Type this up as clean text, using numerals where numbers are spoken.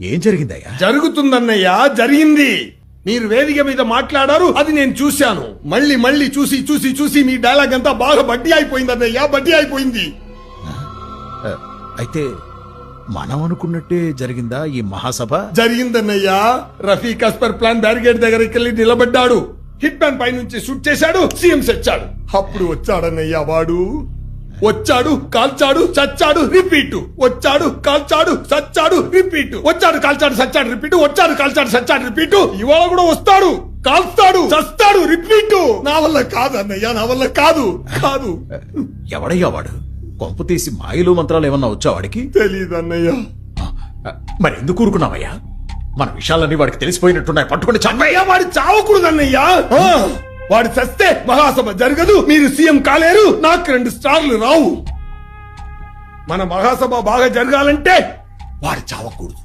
ఏం జరిగిందయ్యా? జరుగుతుందన్నయ్యా, జరిగింది. మీరు వేదిక మీద మాట్లాడారు, అది నేను చూశాను. మళ్ళీ మళ్ళీ చూసి చూసి చూసి మీ డైలాగ్ అంతా బాగా బడ్డీ అయిపోయిందన్నయ్యా, బడ్డీ అయిపోయింది. అయితే మనం అనుకున్నట్టే జరిగిందా ఈ మహాసభ? జరిగిందన్నయ్యా. రఫీక్ అస్పర్ ప్లాన్ బ్యారిగేడ్ దగ్గరికి వెళ్ళి నిలబడ్డాడు. హిట్ మ్యాన్ పై నుంచి షూట్ చేశాడు, సీఎం చచ్చాడు. అప్పుడు వచ్చాడన్నయ్యా వాడు. వచ్చాడు, కాల్చాడు, చచ్చాడు, రిపీట్. వచ్చాడు, కాల్చాడు, చచ్చాడు, రిపీట్. వచ్చాడు, కాల్చాడు, చచ్చాడు, రిపీట్. వచ్చాడు, కాల్చాడు, చచ్చాడు, రిపీట్. ఇవాళ కూడా వస్తాడు, కాల్స్తాడు, చస్తాడు, రిపీట్. నా వల్ల కాదు అన్నయ్యా, నా వల్ల కాదు. కాదు. ఎవడయ్యా వాడు? కొంపు తీసి మాయలు మంత్రాలు ఏమన్నా వచ్చా వాడికి? తెలీదు అన్నయ్యా. మరి ఎందుకు ఊరుకున్నావయ్యా? మన విషయాలన్నీ వాడికి తెలిసిపోయినట్టున్నాయి, పట్టుకుని అన్నయ్యా, వాడి చావకూడదన్నయ్యా. వాడు చస్తే మహాసభ జరగదు, మీరు సీఎం కాలేరు, నాకు 2 స్టార్లు రావు. మన మహాసభ బాగా జరగాలంటే వాడు చావకూడదు.